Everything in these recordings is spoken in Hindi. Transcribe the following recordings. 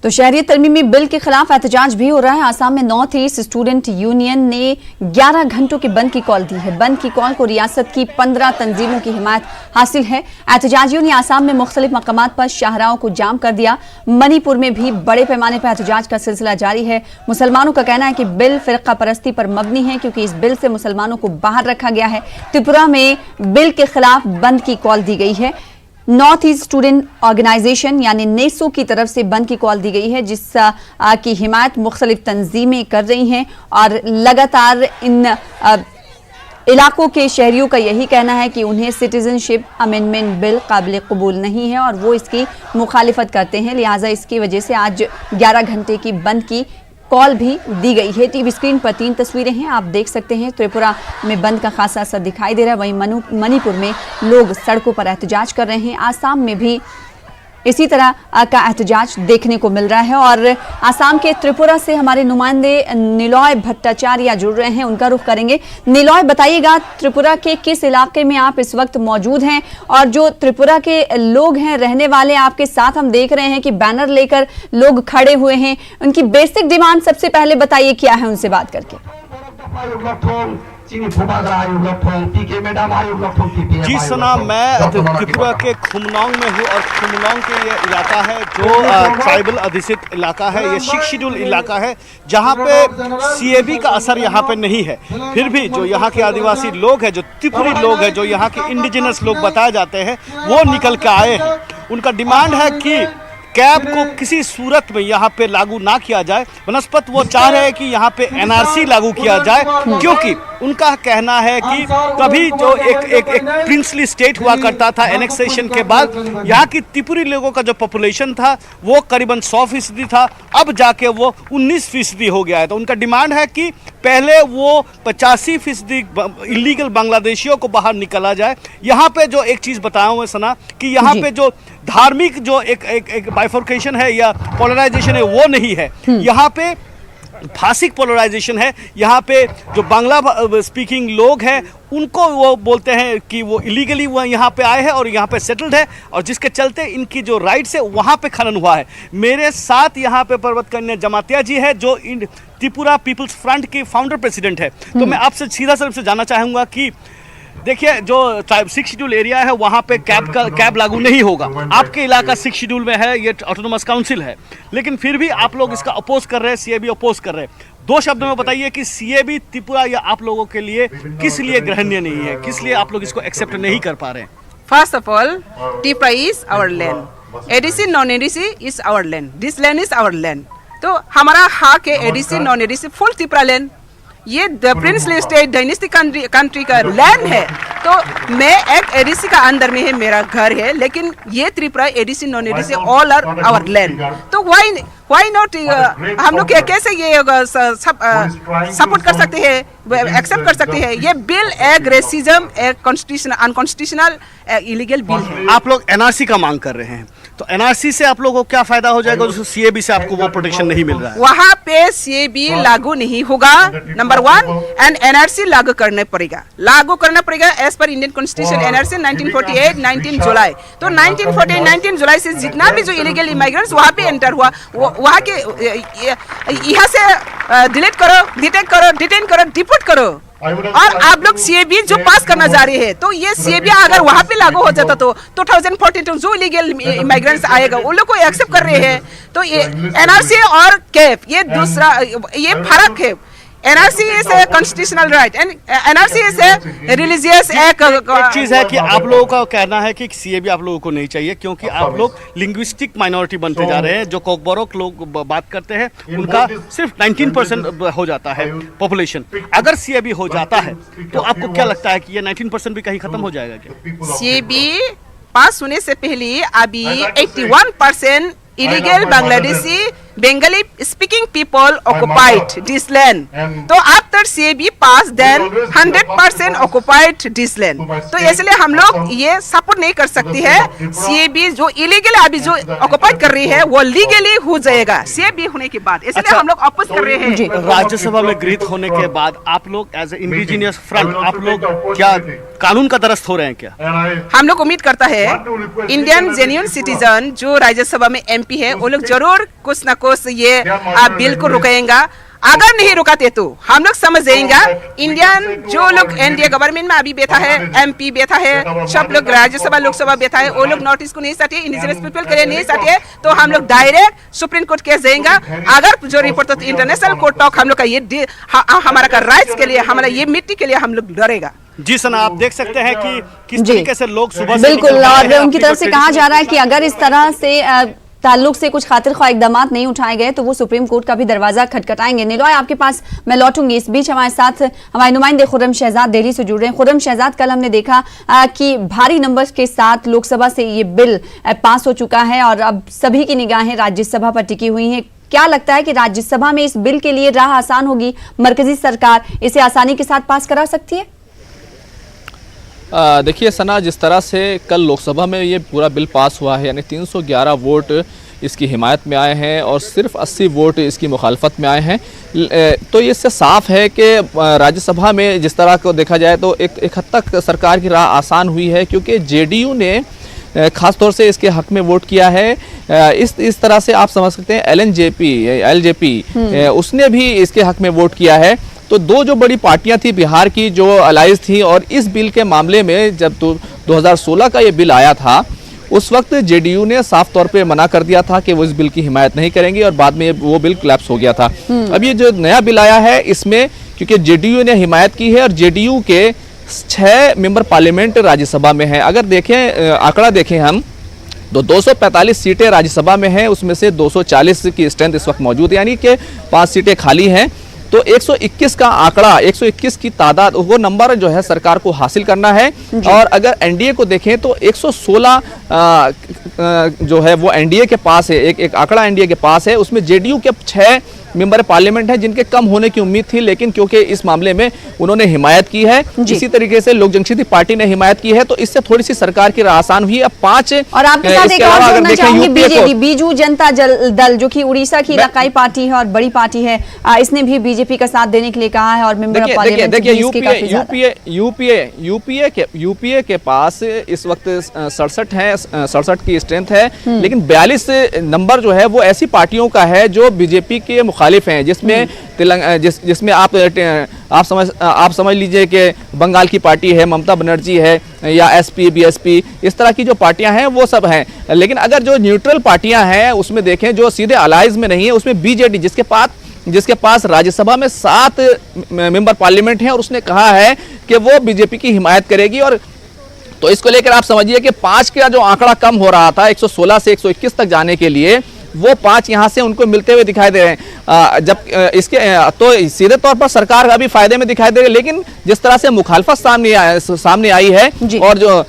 तो शहरी तरमीमी बिल के खिलाफ एहतजाज भी हो रहा है। आसाम में नॉर्थ ईस्ट स्टूडेंट यूनियन ने 11 घंटों के बंद की कॉल दी है। बंद की कॉल को रियासत की 15 तंजीमों की हिमायत हासिल है। एहतजाजियों ने आसाम में मुख्तलिफ मकामात पर शाहराहों को जाम कर दिया। मणिपुर में भी बड़े पैमाने पर एहतजाज का सिलसिला जारी है। मुसलमानों का कहना है कि बिल फिरका परस्ती पर मबनी है, क्योंकि इस बिल से मुसलमानों को बाहर रखा गया है। त्रिपुरा में बिल के खिलाफ बंद की कॉल दी गई है। नॉर्थ ईस्ट स्टूडेंट ऑर्गेनाइजेशन यानी नेसो की तरफ से बंद की कॉल दी गई है, जिस की हिमायत मुख्तलिफ तंजीमें कर रही हैं और लगातार इन इलाकों के शहरियों का यही कहना है कि उन्हें सिटीजनशिप अमेंडमेंट बिल काबिल कबूल नहीं है और वो इसकी मुखालिफत करते हैं। लिहाजा इसकी वजह से आज 11 घंटे की बंद की कॉल भी दी गई है। टीवी स्क्रीन पर 3 तस्वीरें हैं, आप देख सकते हैं। त्रिपुरा में बंद का खासा असर दिखाई दे रहा है। वहीं मणिपुर में लोग सड़कों पर एहतजाज कर रहे हैं। आसाम में भी इसी तरह का एहतजाज देखने को मिल रहा है। और आसाम के त्रिपुरा से हमारे नुमाइंदे निलॉय भट्टाचार्य जुड़ रहे हैं, उनका रुख करेंगे। निलॉय, बताइएगा त्रिपुरा के किस इलाके में आप इस वक्त मौजूद हैं और जो त्रिपुरा के लोग हैं रहने वाले आपके साथ, हम देख रहे हैं कि बैनर लेकर लोग खड़े हुए हैं। उनकी बेसिक डिमांड सबसे पहले बताइए क्या है, उनसे बात करके। जी सना, मैं त्रिपुरा के खुमनांग में हूँ और खुमनांग के ये इलाका है जो ट्राइबल अधिसूचित इलाका है। ये 6 शेड्यूल इलाका है जहाँ पे सीएबी का असर यहाँ पे नहीं है। फिर भी जो यहाँ के आदिवासी लोग हैं, जो त्रिपुरी लोग हैं, जो यहाँ के इंडिजिनस लोग बताए जाते हैं, वो निकल के आए हैं। उनका डिमांड है कि कैब को किसी सूरत में यहाँ पे लागू ना किया जाए। बनस्पत वो चाह रहे हैं कि यहाँ पे एनआरसी लागू किया जाए, क्योंकि उनका कहना है कि कभी जो एक प्रिंसली स्टेट हुआ करता था एनेक्सेशन के बाद, यहाँ की त्रिपुरी लोगों का जो पॉपुलेशन था वो करीबन 100% था, अब जाके वो 19% हो गया है। तो उनका डिमांड है कि पहले वो 85% इलीगल बांग्लादेशियों को बाहर निकाला जाए। यहाँ पे जो एक चीज़ बताया हुआ सना कि यहाँ पे जो धार्मिक जो एक बाइफर्केशन है या पोलराइजेशन है वो नहीं है। यहाँ पे फासिक पोलराइजेशन है। यहाँ पे जो बांग्ला स्पीकिंग लोग हैं उनको वो बोलते हैं कि वो इलीगली वो यहाँ पे आए हैं और यहाँ पे सेटल्ड है, और जिसके चलते इनकी जो राइट्स है वहाँ पे खनन हुआ है। मेरे साथ यहाँ पे पर्वत कन्या जमातिया जी है जो त्रिपुरा पीपल्स फ्रंट के फाउंडर प्रेसिडेंट है। तो मैं आपसे सीधा से जानना चाहूँगा कि देखिए, जो 6 शेड्यूल एरिया है वहाँ पे कैब लागू नहीं होगा। आपके इलाका 6 शेड्यूल में है, ये ऑटोनोमस काउंसिल है, लेकिन फिर भी आप लोग इसका अपोज कर रहे हैं, सीएबी अपोज कर रहे हैं। 2 शब्दों में बताइए कि सीएबी त्रिपुरा या आप लोगों के लिए किस लिए ग्रहणीय नहीं है, किस लिए आप लोग इसको एक्सेप्ट नहीं कर पा रहे हैं? First of all, Tripura is our land, ADC non ADC is our land, this land is our land. तो हमारा हक है ADC non ADC full Tripura land. ये the princely state dynastic country का लैंड है। तो मैं एक एडीसी का अंदर में है, मेरा घर है, लेकिन ये Tripura ADC non ADC all are our land. तो व्हाई नॉट हम लोग कैसे ये सपोर्ट कर सकते हैं, एक्सेप्ट कर सकते हैं? ये बिल एक रेसिज्म, एक कॉन्स्टिट्यूशनल अनकॉन्स्टिट्यूशनल इलीगल बिल है। आप लोग एनआरसी का मांग कर रहे हैं, तो एनआरसी से आप लोगों को क्या फायदा हो जाएगा जो सीएबी से आपको वो प्रोटेक्शन नहीं मिल रहा है? वहाँ पे सीएबी लागू नहीं होगा, नंबर 1, एंड एनआरसी लागू करना पड़ेगा as per Indian constitution. NRC 1948 19 जुलाई। तो 1948 19 जुलाई से जितना भी जो इलीगल इमिग्रेंट्स वहाँ पे एंटर हुआ, वहाँ के यहाँ से डिटेन करो, डिपोर्ट करो। और आप लोग सीएबी जो पास करना जा रहे हैं, तो ये सीएबी अगर वहाँ पे लागू हो जाता तो 2042 जो इलीगल इमिग्रेंट्स आएगा उन लोग को एक्सेप्ट कर रहे हैं। तो ये एनआरसी और कैप ये दूसरा ये फर्क है। NRC is a constitutional right and NRC is a religious एक चीज है कि आप लोगों का कहना है कि सीएबी आप लोगों को नहीं चाहिए, क्योंकि आप लोग लिंग्विस्टिक माइनॉरिटी बनते जा रहे हैं। जो कोकबोरोक लोग बात करते हैं उनका सिर्फ 19% हो जाता है पॉपुलेशन। अगर सीएबी हो जाता है तो आपको क्या लगता है कि ये 19% भी कहीं खत्म हो जाएगा क्या? सीएबी पास होने से पहले अभी 81% illegal Bangladeshi Bengali speaking people occupied this land. तो after CAB pass then 100% occupied this land. तो इसलिए हम लोग ये सपोर्ट नहीं कर सकती है CAB जो इलीगल अभी जो ऑक्युपाइड कर रही है वो लीगली हो जाएगा CAB होने के बाद, इसलिए हम लोग अपोज कर रहे हैं। राज्यसभा में गृहीत होने के बाद आप लोग एज ए इंडिजिनियस फ्रंट आप लोग क्या कानून का दरस्त हो रहे हैं क्या? हम लोग उम्मीद करता है इंडियन जेन्युइन सिटीजन जो राज्यसभा में MP है वो लोग जरूर कुछ ना कुछ ये बिल को रुकाएंगा। अगर नहीं रुकाते तो हम लोग समझ जाएंगे इंडियन जो लोग NDA गवर्नमेंट में अभी बैठा है, MP बैठा है, सब लोग राज्यसभा लोकसभा बैठा है, वो लोग नोटिस को नहीं सटे, इंडिजिनस पीपल के लिए नहीं सटे, तो हम लोग डायरेक्ट सुप्रीम कोर्ट केस देंगे। अगर जो रिपोर्ट तो इंटरनेशनल कोर्ट तक हम लोग का ये हमारा का राइट्स के लिए, हमारा ये मिट्टी के लिए हम लोग लड़ेगा। जी सना, आप देख सकते हैं कि किस तरीके से लोग सुबह से बिल्कुल, और उनकी तरफ से कहा जा रहा है कि अगर इस तरह से ताल्लुक से कुछ खातिर ख्वाह इकदाम नहीं उठाए गए तो वो सुप्रीम कोर्ट का भी दरवाजा खटखटाएंगे। नीलॉय, आपके पास मैं लौटूंगी। इस बीच हमारे साथ हमारे नुमाइंदे खुर्रम शहजाद दिल्ली से जुड़ रहे हैं। खुर्रम शहजाद, कल हमने देखा कि भारी नंबर के साथ लोकसभा से ये बिल पास हो चुका है और अब सभी की निगाहें राज्यसभा पर टिकी हुई हैं। क्या लगता है कि राज्यसभा में इस बिल के लिए राह आसान होगी? मरकजी सरकार इसे आसानी के साथ पास करा सकती है? देखिए सना, जिस तरह से कल लोकसभा में ये पूरा बिल पास हुआ है, यानी 311 वोट इसकी हिमायत में आए हैं और सिर्फ 80 वोट इसकी मुखालफत में आए हैं, तो इससे साफ है कि राज्यसभा में जिस तरह को देखा जाए तो एक हद तक सरकार की राह आसान हुई है, क्योंकि JDU ने ख़ास तौर से इसके हक में वोट किया है। इस तरह से आप समझ सकते हैं LJP उसने भी इसके हक में वोट किया है। तो दो जो बड़ी पार्टियां थी बिहार की जो अलाइज थी, और इस बिल के मामले में जब 2016 का ये बिल आया था उस वक्त JDU ने साफ तौर पे मना कर दिया था कि वो इस बिल की हिमायत नहीं करेंगे और बाद में वो बिल कोलैप्स हो गया था। अब ये जो नया बिल आया है इसमें क्योंकि JDU ने हिमायत की है और JDU के 6 मेंबर पार्लियामेंट राज्यसभा में है। अगर देखें आंकड़ा देखें हम तो 245 सीटें राज्यसभा में हैं, उसमें से 240 की स्ट्रेंथ इस वक्त मौजूद है, यानी कि 5 सीटें खाली हैं। तो 121 का आंकड़ा, 121 की तादाद, वो नंबर जो है सरकार को हासिल करना है। और अगर NDA को देखें तो 116 जो है वो NDA के पास है, एक आंकड़ा NDA के पास है। उसमें JDU के 6 मेंबर पार्लियामेंट हैं जिनके कम होने की उम्मीद थी, लेकिन क्योंकि इस मामले में उन्होंने हिमायत की है, इसी तरीके से लोक जनशक्ति पार्टी ने हिमायत की है, तो इससे थोड़ी सी सरकार की राह आसान हुई है। अब 5 और आपके साथ एक और जोड़ना चाहूंगी, BJP बीजू जनता दल जो कि उड़ीसा की इलाकाई पार्टी है और बड़ी पार्टी है, इसने भी BJP का साथ देने के लिए कहा है और मेंबर ऑफ पार्लियामेंट यूपीए के पास इस वक्त 67 की स्ट्रेंथ है, लेकिन 42 नंबर जो है वो ऐसी पार्टियों का है जो BJP के मुखालिफ हैं, जिसमें आप समझ लीजिए कि बंगाल की पार्टी है, ममता बनर्जी है, या SP BSP, इस तरह की जो पार्टियां हैं वो सब हैं। लेकिन अगर जो न्यूट्रल पार्टियां हैं उसमें देखें जो सीधे अलाइज में नहीं है, उसमें BJD जिसके पास राज्यसभा में 7 मेंबर पार्लियामेंट हैं और उसने कहा है कि वो BJP की हिमायत करेगी। और तो इसको लेकर आप समझिए कि 5 का जो आंकड़ा कम हो रहा था 116 से 121 तक जाने के लिए, वो 5 यहाँ से उनको मिलते हुए दिखाई दे रहे हैं। जब इसके तो सीधे तौर पर सरकार अभी फायदे में दिखाई दे रही है, लेकिन जिस तरह से मुखालफत सामने आई है और जो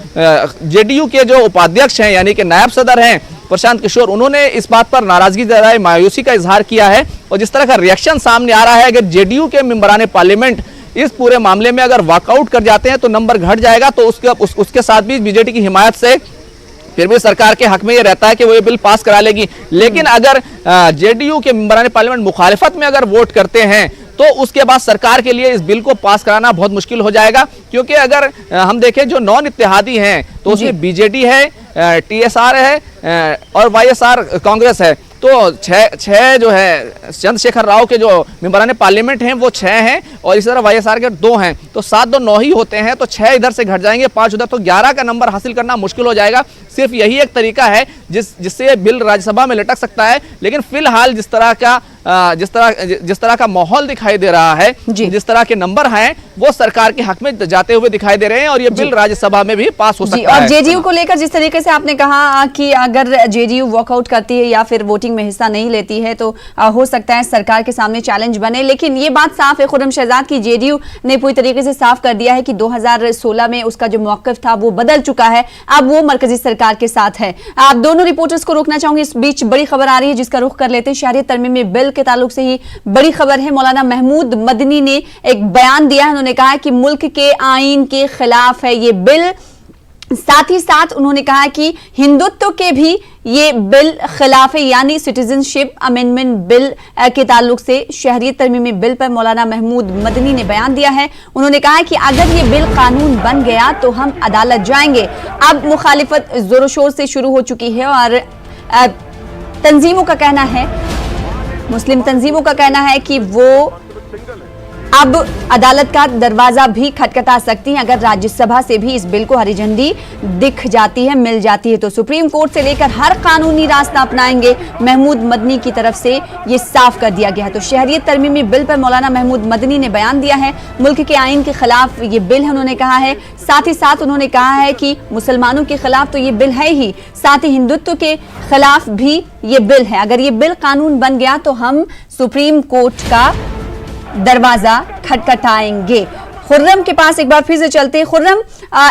JDU के जो उपाध्यक्ष हैं यानी कि नायब सदर हैं प्रशांत किशोर, उन्होंने इस बात पर नाराजगी जताई, मायूसी का इजहार किया है। और जिस तरह का रिएक्शन सामने आ रहा है, अगर JDU के मेंबरान पार्लियामेंट इस पूरे मामले में अगर वॉकआउट कर जाते हैं तो नंबर घट जाएगा, तो उसके साथ भी BJD की हिमायत से फिर भी सरकार के हक में ये रहता है कि वो ये बिल पास करा लेगी। लेकिन अगर JDU के मेंबरान पार्लियामेंट मुखालिफत में अगर वोट करते हैं तो उसके बाद सरकार के लिए इस बिल को पास कराना बहुत मुश्किल हो जाएगा, क्योंकि अगर हम देखें जो नॉन इत्तेहादी हैं तो उसमें BJD है, TSR है और YSR कांग्रेस है। तो 6 जो है चंद्रशेखर राव के जो मेंबरान पार्लियामेंट हैं वो 6 हैं और इसी तरह YSR के 2 हैं, तो 7 2 9 ही होते हैं। तो 6 इधर से घट जाएंगे, 5 उधर, तो 11 का नंबर हासिल करना मुश्किल हो जाएगा। सिर्फ यही एक तरीका है जिससे बिल राज्यसभा में लटक सकता है। लेकिन फिलहाल जिस तरह का माहौल दिखाई दे रहा है, जिस तरह के नंबर हैं, वो सरकार के हक में जाते हुए दिखाई दे रहे हैं और ये बिल राज्यसभा में भी पास हो सकता है। और JDU को लेकर जिस तरीके से आपने कहा कि अगर JDU वॉकआउट करती है या फिर वोटिंग में हिस्सा नहीं लेती है तो हो सकता है सरकार के सामने चैलेंज बने, लेकिन ये बात साफ है खुर्रम शहजाद की JDU ने पूरी तरीके से साफ कर दिया है कि 2016 में उसका जो मौक़िफ़ था वो बदल चुका है। अब वो मरकजी सरकार सरकार के साथ है। आप दोनों रिपोर्टर्स को रोकना चाहूंगी, इस बीच बड़ी खबर आ रही है जिसका रुख कर लेते हैं। शहरियत तरमीमी बिल के ताल्लुक से ही बड़ी खबर है। मौलाना महमूद मदनी ने एक बयान दिया है। उन्होंने कहा है कि मुल्क के आईन के खिलाफ है ये बिल, साथ ही साथ उन्होंने कहा कि हिंदुत्व के भी ये बिल खिलाफ है, यानी सिटीजनशिप अमेंडमेंट बिल के ताल्लुक से शहरियत तरमीमी बिल पर मौलाना महमूद मदनी ने बयान दिया है। उन्होंने कहा है कि अगर ये बिल कानून बन गया तो हम अदालत जाएंगे। अब मुखालिफत जोरों शोर से शुरू हो चुकी है और तंजीमों का कहना है, मुस्लिम तंजीमों का कहना है कि वो अब अदालत का दरवाजा भी खटखटा सकती हैं अगर राज्यसभा से भी इस बिल को हरी झंडी दिख जाती है, मिल जाती है तो। सुप्रीम कोर्ट से लेकर हर कानूनी रास्ता अपनाएंगे, महमूद मदनी की तरफ से ये साफ कर दिया गया है। तो शहरियत तरमीमी बिल पर मौलाना महमूद मदनी ने बयान दिया है। मुल्क के आईन के खिलाफ ये बिल है उन्होंने कहा है। साथ ही साथ उन्होंने कहा है कि मुसलमानों के खिलाफ तो ये बिल है ही, साथ ही हिंदुत्व के खिलाफ भी ये बिल है। अगर ये बिल कानून बन गया तो हम सुप्रीम कोर्ट का दरवाजा खटखटाएंगे। खुर्रम के पास एक बार फिर से चलते हैं। खुर्रम,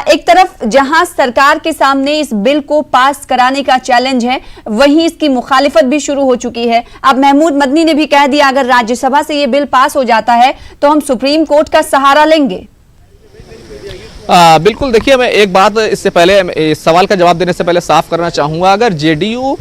एक तरफ जहां सरकार के सामने इस बिल को पास कराने का चैलेंज है, वहीं इसकी मुखालिफत भी शुरू हो चुकी है। अब महमूद मदनी ने भी कह दिया अगर राज्यसभा से ये बिल पास हो जाता है तो हम सुप्रीम कोर्ट का सहारा लेंगे। बिल्कुल, देखिए मैं एक बात इससे पहले इस सवाल का जवाब देने से पहले साफ करना चाहूंगा। अगर जेडीयू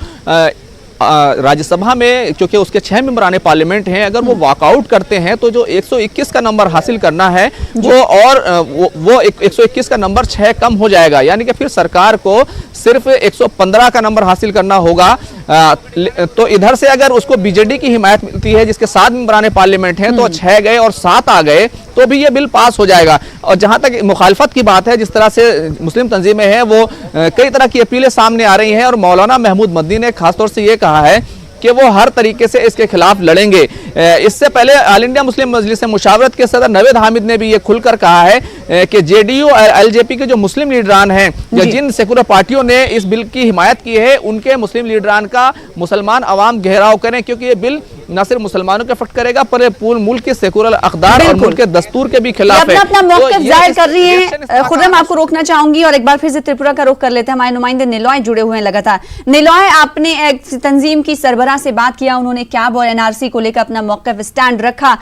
राज्यसभा में, क्योंकि उसके 6 मेंबराने पार्लियामेंट हैं, अगर वो वॉकआउट करते हैं तो जो 121 का नंबर हासिल करना है वो 121 का नंबर 6 कम हो जाएगा, यानी कि फिर सरकार को सिर्फ 115 का नंबर हासिल करना होगा। तो इधर से अगर उसको बीजेडी की हिमायत मिलती है जिसके 7 मेंबराने पार्लियामेंट हैं तो 6 गए और 7 आ गए तो भी ये बिल पास हो जाएगा। और जहां तक मुखालफत की बात है, जिस तरह से मुस्लिम तंजीमें हैं वो कई तरह की अपीलें सामने आ रही हैं और मौलाना महमूद मदनी ने खासतौर से ये कहा है कि वो हर तरीके से इसके खिलाफ लड़ेंगे। इससे पहले ऑल इंडिया मुस्लिम मजलिस मुशावरत के सदर नवेद हामिद ने भी ये खुलकर कहा है कि जेडीयू और एलजेपी के जो मुस्लिम लीडरान हैं या जिन सेकुलर पार्टियों ने इस बिल की हिमायत की है उनके मुस्लिम लीडरान का मुसलमान अवाम घेराव करें, क्योंकि ये बिल न सिर्फ मुसलमानों के फट करेगा पर पूरे मुल्क के सेकुलर अक़दार और मुल्क के दस्तूर के भी खिलाफ है। अपना मौक़िफ़ जाहिर कर रही है। खुर्रम, आपको रोकना चाहूंगी और एक बार फिर से त्रिपुरा का रुख कर लेते हैं। हमारे नुमाइंदे निलॉय जुड़े हुए हैं लगातार। निलॉय, आपने एक तंजीम की सरबराह से बात किया, उन्होंने कैब और एनआरसी को लेकर अपना मौक़िफ़ स्टैंड रखा।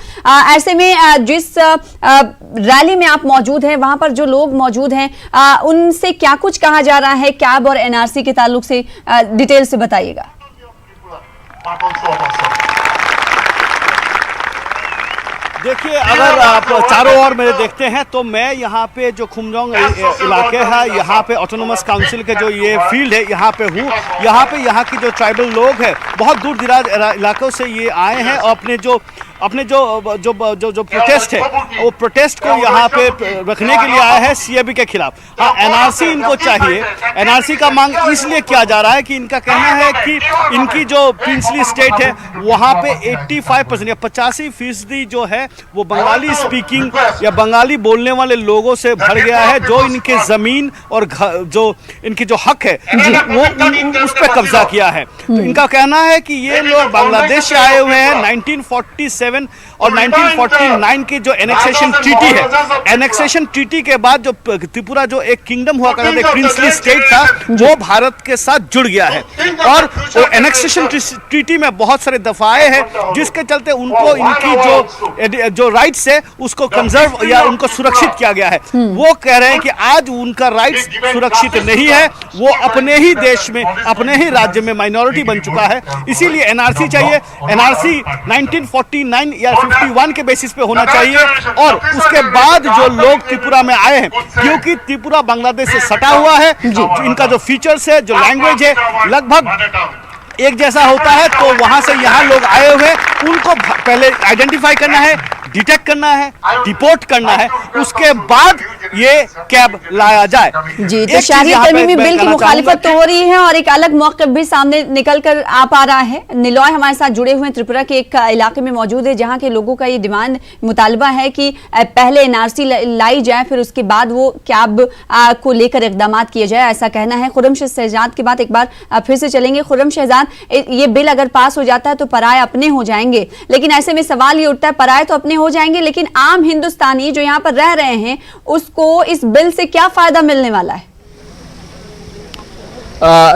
ऐसे में जिस रैली में आप मौजूद हैं वहां पर जो लोग मौजूद हैं उनसे क्या कुछ कहा जा रहा है कैब और एनआरसी के ताल्लुक से, डिटेल से बताइएगा। देखिए, अगर आप चारों ओर मेरे देखते हैं तो मैं यहाँ पे जो खुमजोंग इलाके है, यहाँ पे ऑटोनोमस काउंसिल के जो ये फील्ड है यहाँ पे हूँ। यहाँ की जो ट्राइबल लोग हैं बहुत दूर दराज इलाकों से ये आए हैं और अपने जो प्रोटेस्ट है वो प्रोटेस्ट को यहाँ पे रखने के लिए आए हैं सीएबी के खिलाफ। हाँ, एनआरसी इनको चाहिए। एनआरसी का मांग इसलिए किया जा रहा है कि इनका कहना है कि इनकी जो प्रिंसली स्टेट है वहाँ पे 85% या 85% जो है वो बंगाली स्पीकिंग या बंगाली बोलने वाले लोगों से भर गया है, जो इनके ज़मीन और जो इनकी जो हक है वो उस पर कब्जा किया है। तो इनका कहना है कि ये लोग बांग्लादेश से आए हुए हैं। 1947 और 1949 की जो एनेक्सेशन ट्रीटी है, एनेक्सेशन ट्रीटी के बाद जो त्रिपुरा जो एक किंगडम हुआ करता था, एक स्टेट था, वो भारत के साथ जुड़ गया है। और वो एनेक्सेशन ट्रीटी में बहुत सारे दफाए हैं जिसके चलते उनको इनकी जो राइट्स है उसको कंजर्व या उनको सुरक्षित किया गया है। वो कह रहे हैं कि आज उनका राइट्स सुरक्षित नहीं है, वो अपने ही देश में, अपने ही राज्य में माइनॉरिटी बन चुका है। इसीलिए एनआरसी चाहिए। एनआरसी 1949 या 51 के बेसिस पे होना चाहिए। और उसके बाद जो लोग त्रिपुरा में आए हैं, क्योंकि त्रिपुरा बांग्लादेश से सटा हुआ है, इनका जो फीचर्स है, जो लैंग्वेज है लगभग एक जैसा होता है, तो वहां से यहाँ लोग आए हुए उनको पहले आइडेंटिफाई करना है, डिटेक्ट करना है, डिपोर्ट करना है, उसके बाद ये कैब लाया जाए। जी, तो शहरियत तरमीमी बिल की मुखालिफत तो हो रही है और एक अलग मौक़िफ़ भी सामने निकल कर आ पा रहा है। निलॉय हमारे साथ जुड़े हुए हैं, त्रिपुरा के एक इलाके में मौजूद है जहां के लोगों का ये डिमांड मुतालबा है कि पहले एनआरसी लाई जाए, फिर उसके बाद वो कैब को लेकर इक़दाम किए जाए, ऐसा कहना है। खुर्रम शहजाद के बाद एक बार फिर से चलेंगे। खुर्रम शहजाद, ये बिल अगर पास हो जाता है तो पराए अपने हो जाएंगे, लेकिन ऐसे में सवाल ये उठता है पराए तो अपने हो जाएंगे, लेकिन आम हिंदुस्तानी जो यहाँ पर रह रहे हैं उसको इस बिल से क्या फायदा मिलने वाला है?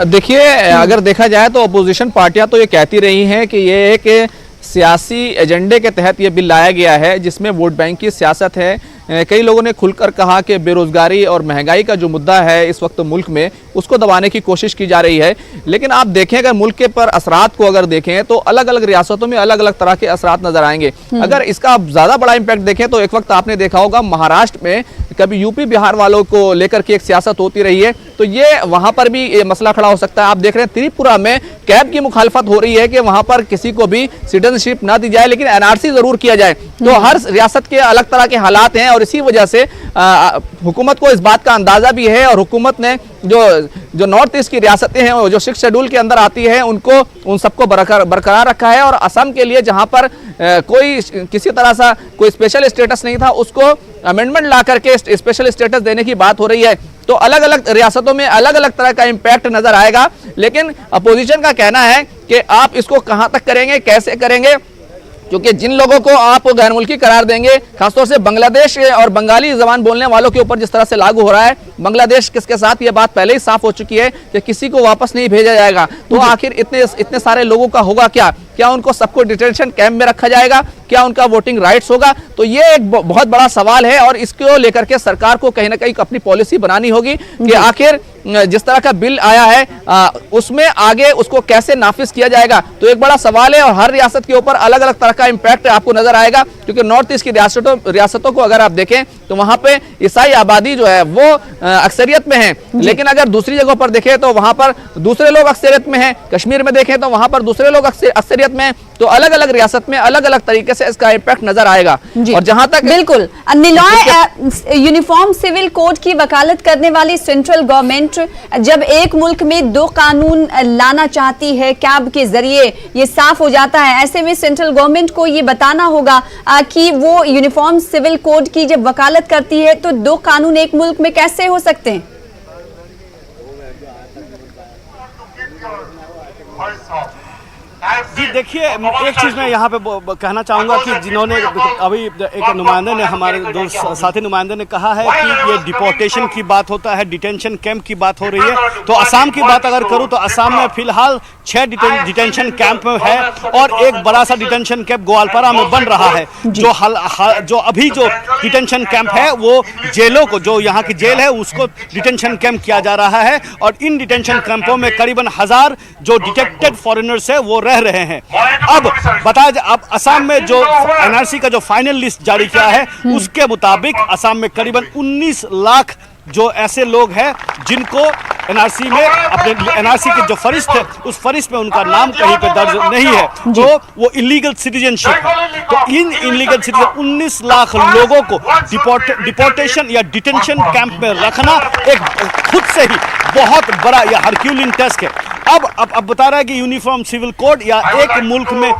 देखिए, अगर देखा जाए तो अपोजिशन पार्टियां तो ये कहती रही हैं कि ये एक सियासी एजेंडे के तहत ये बिल लाया गया है जिसमें वोट बैंक की सियासत है। कई लोगों ने खुलकर कहा कि बेरोजगारी और महंगाई का जो मुद्दा है इस वक्त मुल्क में, उसको दबाने की कोशिश की जा रही है। लेकिन आप देखें, अगर मुल्क के पर असरात को अगर देखें तो अलग अलग रियासतों में अलग अलग तरह के असरात नजर आएंगे। अगर इसका ज्यादा बड़ा इंपैक्ट देखें तो एक वक्त आपने देखा होगा महाराष्ट्र में कभी यूपी बिहार वालों को लेकर के एक सियासत होती रही है, तो ये वहां पर भी ये मसला खड़ा हो सकता है। आप देख रहे हैं त्रिपुरा में कैब की मुखालफत हो रही है कि वहां पर किसी को भी सिटीजनशिप ना दी जाए लेकिन एनआरसी जरूर किया जाए। तो हर रियासत के अलग तरह के हालात हैं और इसी वजह से हुकूमत को इस बात का अंदाजा भी है और हुकूमत ने जो नॉर्थ ईस्ट की रियासतें हैं जो 6 शेड्यूल के अंदर आती है उन सबको बरकरार रखा है। और असम के लिए जहां पर कोई किसी तरह सा कोई स्पेशल स्टेटस नहीं था, उसको अमेंडमेंट ला करके स्पेशल स्टेटस देने की बात हो रही है। तो अलग अलग रियासतों में अलग अलग तरह का इंपैक्ट नजर आएगा। लेकिन अपोजिशन का कहना है कि आप इसको कहां तक करेंगे, कैसे करेंगे, क्योंकि जिन लोगों को आप गैर मुल्की करार देंगे, खासतौर से बांग्लादेश और बंगाली जबान बोलने वालों के ऊपर जिस तरह से लागू हो रहा है, बांग्लादेश किसके साथ ये बात पहले ही साफ हो चुकी है कि किसी को वापस नहीं भेजा जाएगा। तो आखिर इतने सारे लोगों का होगा क्या उनको सबको डिटेंशन कैंप में रखा जाएगा, क्या उनका वोटिंग राइट्स होगा? तो ये एक बहुत बड़ा सवाल है और इसको लेकर के सरकार को कहीं ना कहीं अपनी पॉलिसी बनानी होगी कि आखिर जिस तरह का बिल आया है उसमें आगे उसको कैसे नाफिज किया जाएगा। तो एक बड़ा सवाल है और हर रियासत के ऊपर अलग अलग तरह का इंपैक्ट आपको नजर आएगा, क्योंकि नॉर्थ ईस्ट की रियासतों को अगर आप देखें तो वहां पे ईसाई आबादी जो है वो अक्सरियत में है, लेकिन अगर दूसरी जगहों पर देखें तो वहां पर दूसरे लोग अक्सरियत में हैं। कश्मीर में देखें तो वहां पर दूसरे लोग अक्सरियत में। तो अलग अलग रियासत में अलग अलग तरीके से इसका इंपैक्ट नजर आएगा। और जहां तक बिल्कुल निलॉय, यूनिफॉर्म सिविल कोड की वकालत करने वाली सेंट्रल गवर्नमेंट जब एक मुल्क में 2 कानून लाना चाहती है कैब के जरिए, ये साफ हो जाता है। ऐसे में सेंट्रल गवर्नमेंट को ये बताना होगा कि वो यूनिफॉर्म सिविल कोड की जब वकालत करती है तो 2 कानून एक मुल्क में कैसे हो सकते हैं? जी देखिए, एक चीज़ मैं यहाँ पे कहना चाहूँगा कि जिन्होंने अभी एक नुमाइंदे ने, हमारे दो साथी नुमाइंदे ने कहा है कि ये डिपोर्टेशन की बात होता है, डिटेंशन कैंप की बात हो रही है। तो असम की बात अगर करूँ तो असम में फिलहाल 6 डिटेंशन कैंप में है और एक बड़ा सा डिटेंशन कैंप ग्वालपारा में बन रहा है। जो अभी जो डिटेंशन कैंप है वो जेलों को, जो यहाँ की जेल है उसको डिटेंशन कैंप किया जा रहा है। और इन डिटेंशन कैंपों में करीबन 1000 जो डिटेक्टेड फॉरेनर्स है वो रह रहे हैं। अब बताया जाए, अब असम में जो एनआरसी का जो फाइनल लिस्ट जारी किया है उसके मुताबिक असम में करीबन 19 लाख जो ऐसे लोग हैं जिनको एनआरसी में अपने एनआरसी के जो फरिश्त है उस फरिश्त में उनका नाम कहीं पे दर्ज नहीं है, तो वो इलीगल सिटीजनशिप है। तो इन इलीगल सिटीजन 19 लाख लोगों को डिपोर्टेशन या डिटेंशन कैंप में रखना एक खुद से ही बहुत बड़ा या हरक्यूलिन टास्क है। अब बता रहा है कि यूनिफॉर्म सिविल कोड या एक मुल्क में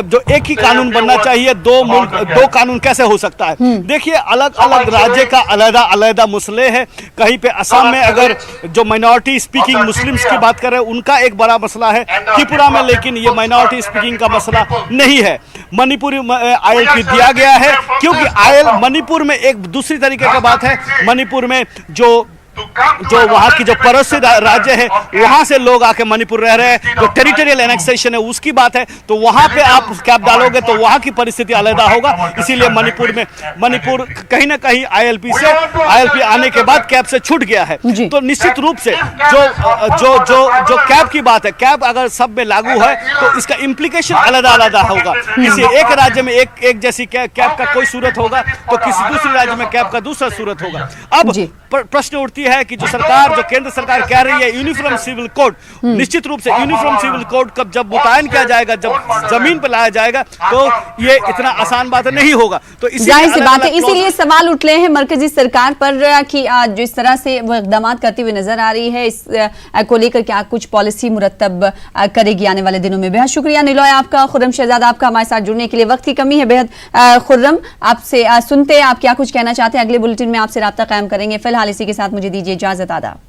जो एक ही कानून बनना चाहिए, 2 कानून कैसे हो सकता है? देखिए, अलग अलग राज्य का अलग-अलग मसले हैं। कहीं पे असम में अगर जो माइनॉरिटी स्पीकिंग मुस्लिम्स की बात करें उनका एक बड़ा मसला है त्रिपुरा में, लेकिन ये माइनॉरिटी स्पीकिंग का मसला नहीं है। मणिपुर में ILP दिया गया है क्योंकि मणिपुर में एक दूसरी तरीके का बात है। मणिपुर में जो वहाँ की जो पड़ोसी राज्य है वहाँ से लोग आके मणिपुर रह रहे हैं, जो टेरिटोरियल एनेक्सेशन है उसकी बात है, तो वहाँ पे आप कैब डालोगे तो वहाँ की परिस्थिति अलग होगा। इसीलिए मणिपुर कहीं ना कहीं ILP आने के बाद कैब से छूट गया है। तो निश्चित रूप से जो कैब की बात है, कैब अगर सब में लागू है तो इसका इम्प्लीकेशन अलग होगा। किसी एक राज्य में एक जैसी कैब का कोई सूरत होगा तो किसी दूसरे राज्य में कैब का दूसरा सूरत होगा। अब प्रश्न उठती है कि जो केंद्र सरकार कह रही है यूनिफॉर्म सिविल कोड, निश्चित रूप से यूनिफॉर्म सिविल कोड कब जब मुतयन किया जाएगा, जब जमीन पर लाया जाएगा तो ये इतना आसान बात नहीं होगा। तो जाहिर सी बात है, इसीलिए सवाल उठ रहे हैं मरकजी सरकार पर कि जिस तरह से वो इक़दाम करती हुई नजर आ रही है, इस को लेकर क्या कुछ पॉलिसी मुरतब करेगी आने वाले दिनों में। बेहद शुक्रिया निलॉय आपका, खुर्रम शहजाद आपका हमारे साथ जुड़ने के लिए। वक्त की कमी है बेहद। खुर्रम, आपसे सुनते आप क्या कुछ कहना चाहते हैं, अगले बुलेटिन में आपसे राब्ता कायम करेंगे। फिलहाल इसी के साथ मुझे दीजिए इजाजत। आदाब।